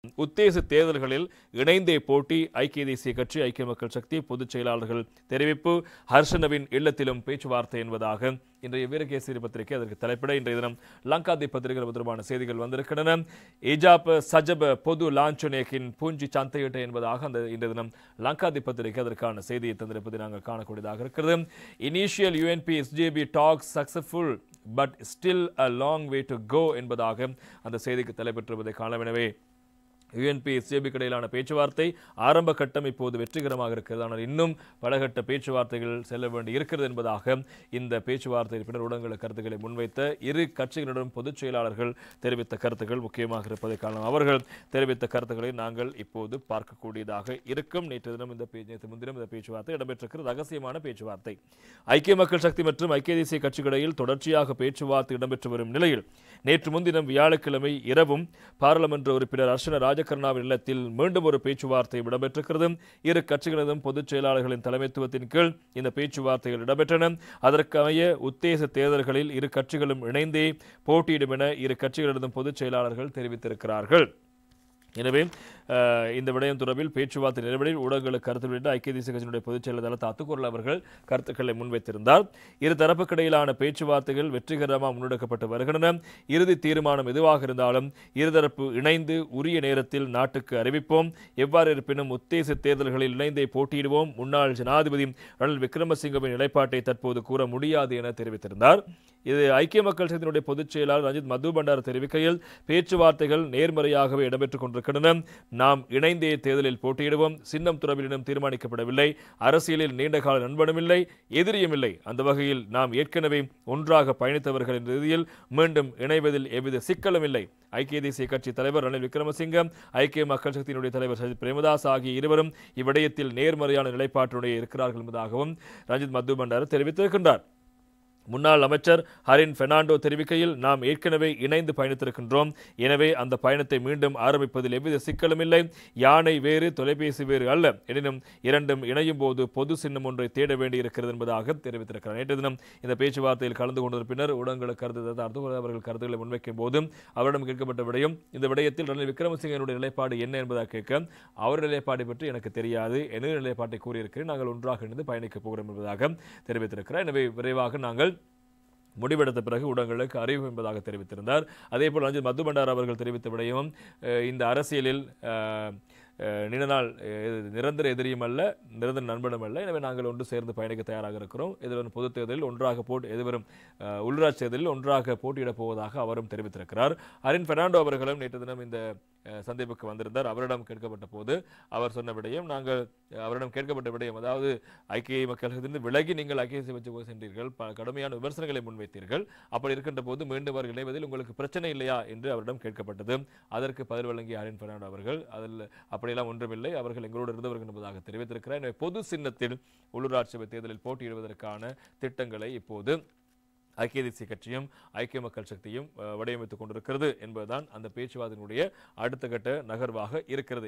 உத்தேச தேர்தல்களில் இணைந்தே போட்டி ஐக்கிய தேசிய கட்சி ஐக்கிய மக்கள் சக்தி பொதுச் செயலாளர்கள் தெரிவிப்பு ஹர்ஷனவின் இல்லத்திலும் பேச்சுவார்த்தை என்பதாக இன்றைய வீரகேசரி பத்திரிகை அதற்கு தலைப்பிட இன்றைய தினம் லங்காதி பத்திரிகை தொடர்பான செய்திகள் வந்திருக்கின்றன. இஜாப் சஜப பொது லாஞ்சனேக்கின் பூஞ்சி சந்தையிட்ட என்பதாக அந்த இன்றைய தினம் லங்காதி பத்திரிகை அதற்கான செய்தியை தந்திருப்பதை நாங்கள் காணக்கூடியதாக இருக்கிறது. Initial UNP SJB talks successful but still a long way to go என்பதாக அந்த செய்திக்கு தலைப்பெற்றுவதை காணவினவே யுஎன்பி எஸ்ஜேபி இடையிலான பேச்சுவார்த்தை ஆரம்ப கட்டம் இப்போது வெற்றிகரமாக இருக்கிறது. ஆனால் இன்னும் பலகட்ட பேச்சுவார்த்தைகள் செல்ல வேண்டி இருக்கிறது என்பதாக இந்த பேச்சுவார்த்தை பின்னர் ஊடகங்களுக்கு கருத்துக்களை முன்வைத்த இரு கட்சிகளிடம் பொதுச் செயலாளர்கள் தெரிவித்த கருத்துக்கள் முக்கியமாக இருப்பதை காரணம். அவர்கள் தெரிவித்த கருத்துக்களை நாங்கள் இப்போது பார்க்கக்கூடியதாக இருக்கும். நேற்று முன்தினம் இந்த பேச்சுவார்த்தை இடம்பெற்றிருக்கிறது. ரகசியமான பேச்சுவார்த்தை. ஐக்கிய மக்கள் சக்தி மற்றும் ஐக்கிய தேசிய கட்சிகளிடையில் தொடர்ச்சியாக பேச்சுவார்த்தை இடம்பெற்று வரும் நிலையில் நேற்று முன்தினம் வியாழக்கிழமை இரவும் பாராளுமன்ற உறுப்பினர் அர்ச்சன ராஜகர்ணாவின் இல்லத்தில் மீண்டும் ஒரு பேச்சுவார்த்தை இடம்பெற்றிருக்கிறது. இரு கட்சிகளதும் பொதுச் செயலாளர்களின் தலைமைத்துவத்தின் கீழ் இந்த பேச்சுவார்த்தைகள் இடம்பெற்றன. அதற்கமைய உத்தேச தேர்தல்களில் இரு கட்சிகளும் இணைந்தே போட்டியிடும் என இரு கட்சிகளதும் பொதுச் செயலாளர்கள் தெரிவித்திருக்கிறார்கள். எனவே இந்த விடயம் தொடர்பில் பேச்சுவார்த்தை நிறைவடையில் ஊடகங்களுக்கு கருத்து வெளியிட்ட ஐக்கிய தேசிய கட்சியினுடைய பொதுச் செயலாளர் அத்துக்குரல் அவர்கள் கருத்துக்களை முன்வைத்திருந்தார். இரு தரப்புக்கு இடையிலான பேச்சுவார்த்தைகள் வெற்றிகரமாக முன்னெடுக்கப்பட்டு வருகின்றன. இறுதி தீர்மானம் எதுவாக இருந்தாலும் இருதரப்பு இணைந்து உரிய நேரத்தில் நாட்டுக்கு அறிவிப்போம். எவ்வாறு இருப்பினும் உத்தேச தேர்தல்களில் இணைந்தே போட்டியிடுவோம். முன்னாள் ஜனாதிபதி ரணில் விக்ரமசிங்கவின் நிலைப்பாட்டை தற்போது கூற முடியாது என தெரிவித்திருந்தார். இது ஐக்கிய மக்கள் சக்தியினுடைய பொதுச் செயலாளர் ரஞ்சித் மது பண்டார தெரிவிக்கையில் பேச்சுவார்த்தைகள் நேர்மறையாகவே இடம்பெற்றுக் கொண்டிருக்கின்றன. நாம் இணைந்தே தேர்தலில் போட்டியிடுவோம். சின்னம் தொடர்பிலும் தீர்மானிக்கப்படவில்லை. அரசியலில் நீண்டகால நண்பனும் இல்லை, எதிரியும் இல்லை. அந்த வகையில் நாம் ஏற்கனவே ஒன்றாக பயணித்தவர்கள் என்ற ரீதியில் மீண்டும் இணைவதில் எவ்வித சிக்கலும் இல்லை. ஐக்கிய தேசிய கட்சி தலைவர் ரணில் விக்ரமசிங்கம், ஐக்கிய மக்கள் சக்தியினுடைய தலைவர் சஜித் பிரேமதாஸ் ஆகிய இருவரும் இவ்விடயத்தில் நேர்மறையான நிலைப்பாட்டுடைய இருக்கிறார்கள் என்பதாகவும் ரஞ்சித் மது பண்டார தெரிவித்திருக்கின்றார். முன்னாள் அமைச்சர் ஹரின் பெர்னாண்டோ தெரிவிக்கையில் நாம் ஏற்கனவே இணைந்து பயணித்திருக்கின்றோம். எனவே அந்த பயணத்தை மீண்டும் ஆரம்பிப்பதில் எவ்வித சிக்கலும் இல்லை. யானை வேறு தொலைபேசி வேறு அல்ல. எனினும் இரண்டும் இணையும் போது பொது சின்னம் ஒன்றை தேட வேண்டியிருக்கிறது என்பதாக தெரிவித்திருக்கிறார். நேற்று தினம் இந்த பேச்சுவார்த்தையில் கலந்து கொண்ட பின்னர் ஊடகங்களுக்கு அவர்கள் கருத்துக்களை முன்வைக்கும் போதும் அவரிடம் கேட்கப்பட்ட விடயம் இந்த விடயத்தில் ரணில் விக்ரமசிங்கனுடைய நிலைப்பாடு என்ன என்பதாக கேட்க அவருடைய நிலைப்பாட்டை பற்றி எனக்கு தெரியாது, என்னுடைய நிலைப்பாட்டை கூறியிருக்கிறேன். நாங்கள் ஒன்றாக இணைந்து பயணிக்கப் போகிறோம் என்பதாக தெரிவித்திருக்கிறார். எனவே விரைவாக நாங்கள் முடிவெடுத்த பிறகு ஊடகங்களுக்கு அறிவு என்பதாக தெரிவித்திருந்தார். அதேபோல் ரஞ்சித் மது பண்டார அவர்கள் தெரிவித்த விடயமும் இந்த அரசியலில் நீண்டநாள் நிரந்தர எதிரியும் அல்ல, நிரந்தர நண்பனும் அல்ல. எனவே நாங்கள் ஒன்று சேர்ந்து பயணிக்க தயாராக இருக்கிறோம். இதில் பொதுத் தேர்தலில் ஒன்றாக எதிர்வரும் உள்ளூராட்சி தேர்தலில் ஒன்றாக போட்டியிடப் போவதாக அவரும் தெரிவித்திருக்கிறார். ஹரின் பெர்னாண்டோ அவர்களும் நேற்று தினம் இந்த சந்திப்புக்கு வந்திருந்தார். அவரிடம் கேட்கப்பட்ட போது அவர் சொன்ன விடயம் அவரிடம் கேட்கப்பட்ட விடயம் அதாவது ஐக்கிய மக்கள் சக்தியிலிருந்து விலகி நீங்கள் ஐக்கிய தேசிய சென்றீர்கள், கடுமையான விமர்சனங்களை முன்வைத்தீர்கள். அப்படி இருக்கின்ற போது மீண்டும் அவர்கள் இணைவதில் உங்களுக்கு பிரச்சனை இல்லையா என்று அவரிடம் கேட்கப்பட்டது. அதற்கு பதில் வழங்கிய ஹரின் பெர்னாண்டோ அவர்கள் அதில் அப்படியெல்லாம் ஒன்றுமில்லை, அவர்கள் எங்களோடு இருந்தவர்கள் என்பதாக தெரிவித்திருக்கிறார். எனவே பொது சின்னத்தில் உள்ளூராட்சி சபை தேர்தலில் போட்டியிடுவதற்கான திட்டங்களை இப்போது ஐக்கிய தேசிய கட்சியும் ஐக்கிய மக்கள் சக்தியும் வடிவமைத்துக் கொண்டிருக்கிறது என்பதுதான் அந்த பேச்சுவார்த்தையினுடைய அடுத்த கட்ட நகர்வாக இருக்கிறது.